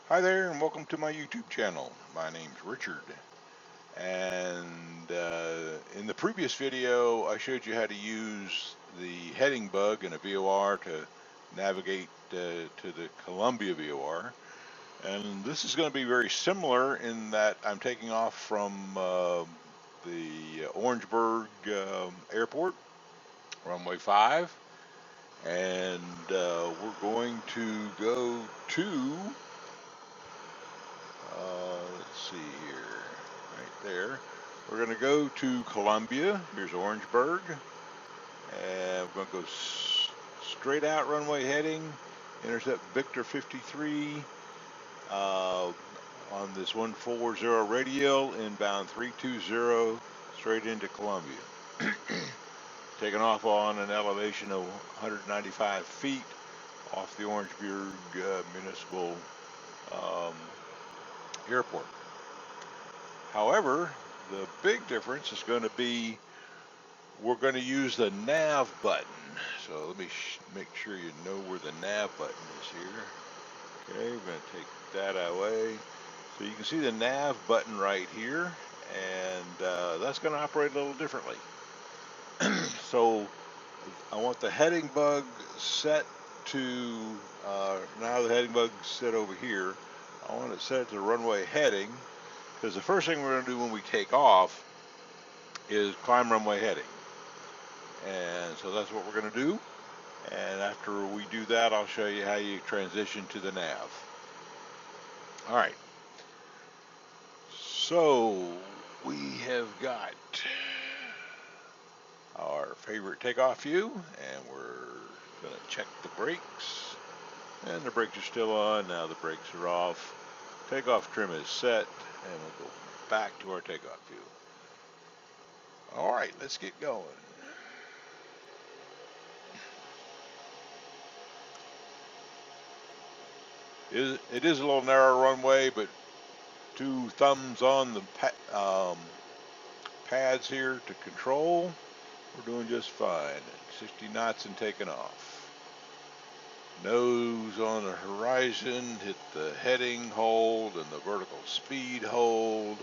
Hi there and welcome to my YouTube channel. My name's Richard, and in the previous video I showed you how to use the heading bug in a VOR to navigate to the Columbia VOR, and this is going to be very similar in that I'm taking off from the Orangeburg airport, runway 5, and we're going to go to let's see here, right there. We're going to go to Columbia. Here's Orangeburg, and we're going to go straight out runway heading, intercept Victor 53 on this 140 radial, inbound 320, straight into Columbia. Taking off on an elevation of 195 feet off the Orangeburg Municipal Airport. However, the big difference is going to be we're going to use the nav button. So let me make sure you know where the nav button is here. Okay, we're going to take that away. So you can see the nav button right here, and that's going to operate a little differently. So I want the heading bug set to, now the heading bug's set over here. I want it set to runway heading, because the first thing we're going to do when we take off is climb runway heading. And so that's what we're going to do. And after we do that, I'll show you how you transition to the nav. All right. So we have got our favorite takeoff view, and we're going to check the brakes. And the brakes are still on. Now the brakes are off. Takeoff trim is set, and we'll go back to our takeoff view. All right, let's get going. It is a little narrow runway, but 2 thumbs on the pads here to control. We're doing just fine. 60 knots and taking off. Nose on the horizon, hit the heading hold and the vertical speed hold,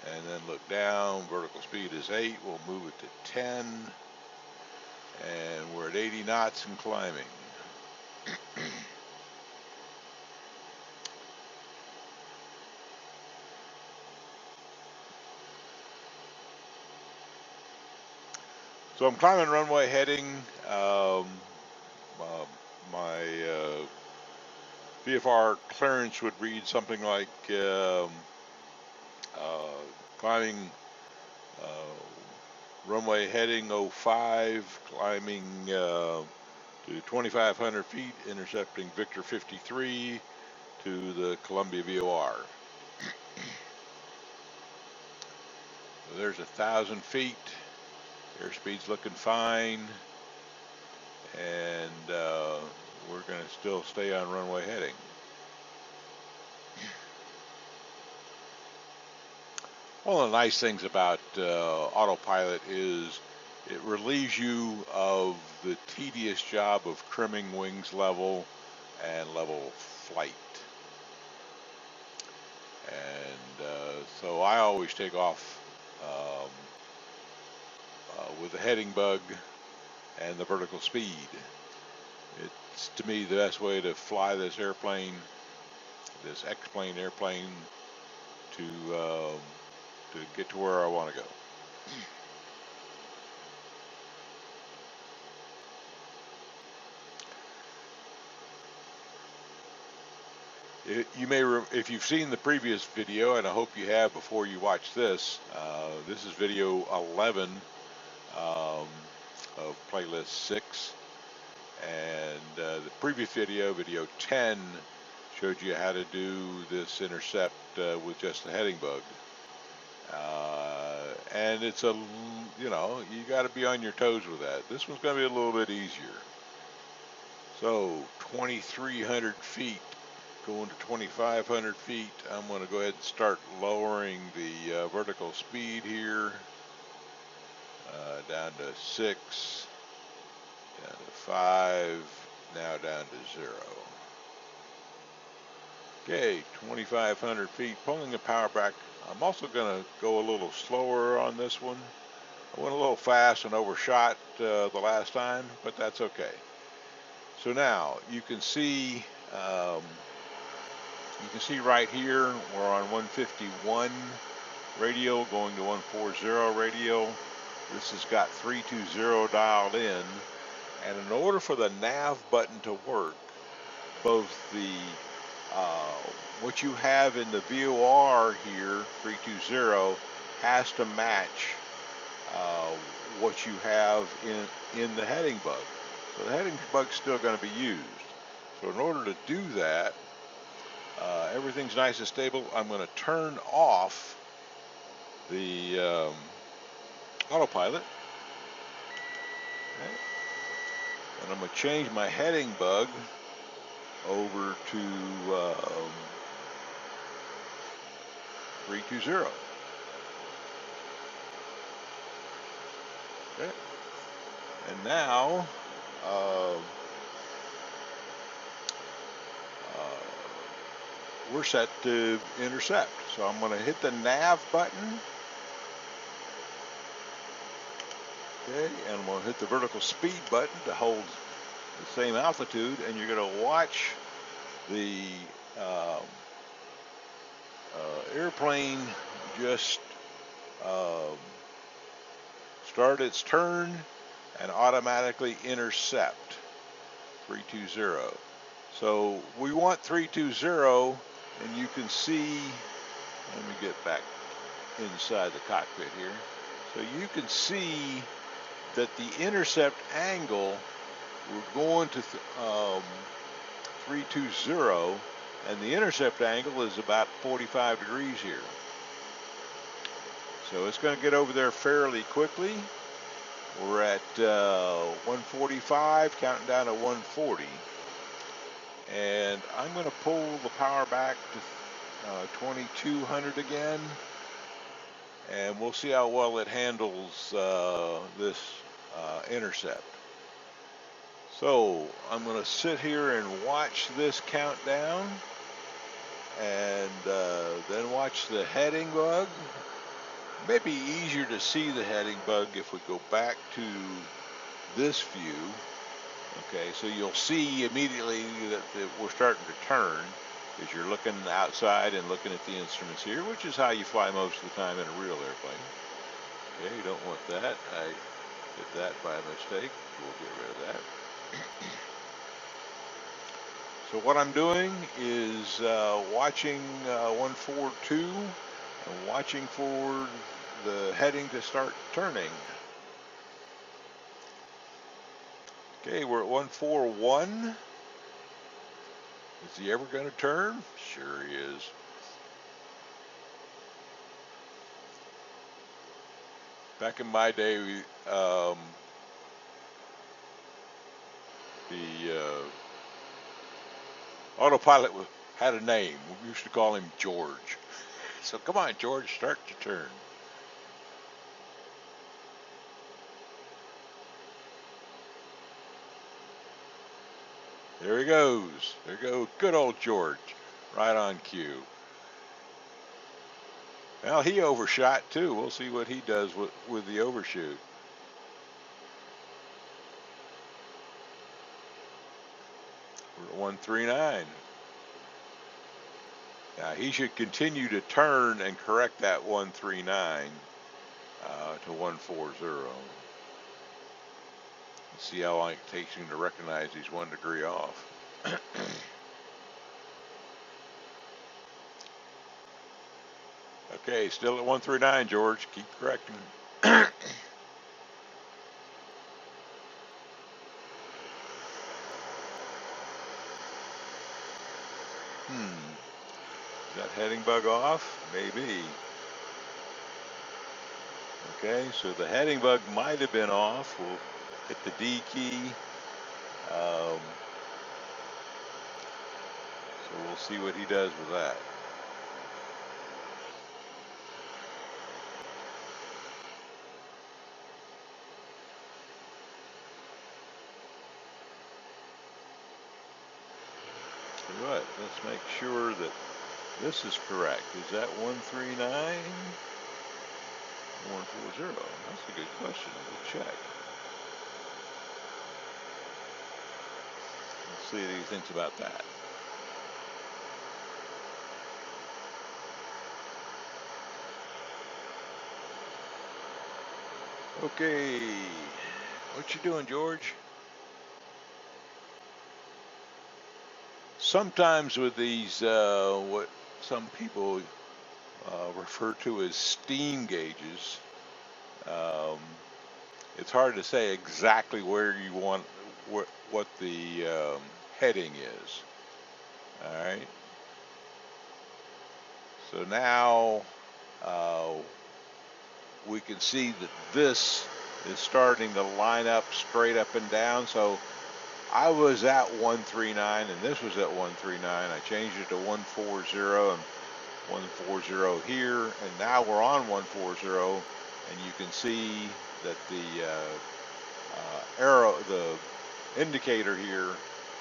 and then look down. Vertical speed is 8. We'll move it to 10, and we're at 80 knots and climbing. So I'm climbing runway heading. My VFR clearance would read something like climbing runway heading 05, climbing to 2,500 feet, intercepting Victor 53 to the Columbia VOR. So there's 1,000 feet. Airspeed's looking fine, and we're going to still stay on runway heading. One of the nice things about Autopilot is it relieves you of the tedious job of trimming wings level and level flight. And so I always take off with the heading bug and the vertical speed. It's, to me, the best way to fly this airplane, this X-plane airplane, to get to where I want to go. You may, if you've seen the previous video, and I hope you have before you watch this, this is video 11 of playlist 6, and the previous video, video 10, showed you how to do this intercept with just the heading bug. And it's you got to be on your toes with that. This one's going to be a little bit easier. So 2,300 feet. Going to 2,500 feet, I'm going to go ahead and start lowering the vertical speed here, down to 6, down to 5, now down to 0. Okay, 2,500 feet, pulling the power back. I'm also going to go a little slower on this one. I went a little fast and overshot the last time, but that's okay. So now you can see right here we're on 151 radial going to 140 radial. This has got 320 dialed in, and in order for the nav button to work, both the what you have in the VOR here, 320, has to match what you have in the heading bug. So the heading bug's still going to be used. So in order to do that, everything's nice and stable. I'm going to turn off the autopilot. Okay. And I'm going to change my heading bug over to 320. Okay. And now we're set to intercept. So I'm going to hit the nav button. Okay, and I'm going to hit the vertical speed button to hold the same altitude, and you're going to watch the airplane just start its turn and automatically intercept 320. So we want 320, and you can see, let me get back inside the cockpit here. So you can see that the intercept angle, we're going to 320, and the intercept angle is about 45 degrees here. So it's going to get over there fairly quickly. We're at 145, counting down to 140. And I'm going to pull the power back to 2200 again. And we'll see how well it handles this intercept. So I'm going to sit here and watch this countdown, and then watch the heading bug. Maybe easier to see the heading bug if we go back to this view. Okay, so you'll see immediately that we're starting to turn, as you're looking outside and looking at the instruments here, which is how you fly most of the time in a real airplane. Okay, you don't want that. I did that by mistake. We'll get rid of that. So what I'm doing is watching 142 and watching for the heading to start turning. Okay, we're at 141. Is he ever going to turn? Sure he is. Back in my day, the autopilot had a name. We used to call him George. So come on, George, start to turn. There he goes. There you go. Good old George. Right on cue. Well, he overshot too. We'll see what he does with the overshoot. We're at 139. Now he should continue to turn and correct that 139 to 140. Let's see how long it takes him to recognize he's 1 degree off. Okay, still at 139, George. Keep correcting. Is that heading bug off? Maybe. Okay, so the heading bug might have been off. We'll hit the D key. So we'll see what he does with that. Tell you what, let's make sure that this is correct. Is that 139? 140? That's a good question. We'll check. Let's see what he thinks about that. Okay. What you doing, George? Sometimes with these, what some people refer to as steam gauges, um, it's hard to say exactly where you want what the heading is. All right. So now uh, we can see that this is starting to line up straight up and down. So I was at 139 and this was at 139. I changed it to 140 and 140 here, and now we're on 140, and you can see that the arrow, the indicator here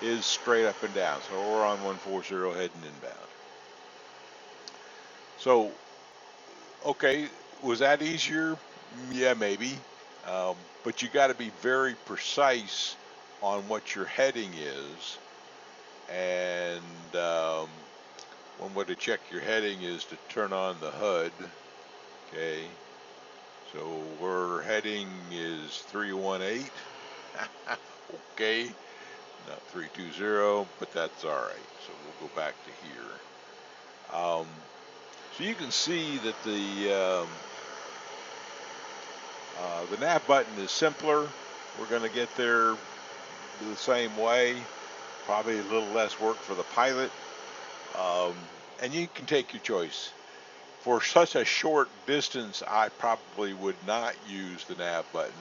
is straight up and down. So we're on 140 heading inbound. So, okay, was that easier? Yeah, maybe. But you got to be very precise on what your heading is. And one way to check your heading is to turn on the HUD. Okay. So our heading is 318. Okay. Not 320, but that's all right. So we'll go back to here. So you can see that the nav button is simpler. We're going to get there the same way. Probably a little less work for the pilot. And you can take your choice. For such a short distance, I probably would not use the nav button.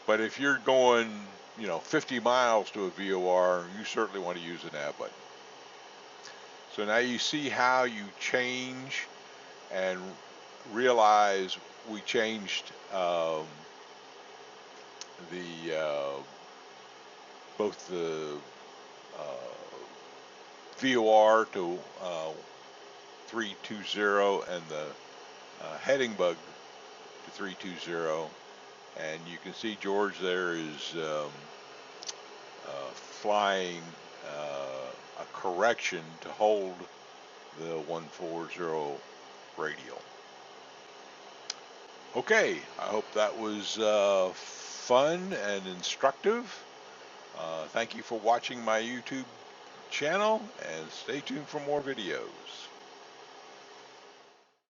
But if you're going, 50 miles to a VOR, you certainly want to use the nav button. So now you see how you change and realize we changed both the VOR to 320 and the heading bug to 320. And you can see George there is flying a correction to hold the 140 radial. Okay, I hope that was fun and instructive. Thank you for watching my YouTube channel, and stay tuned for more videos.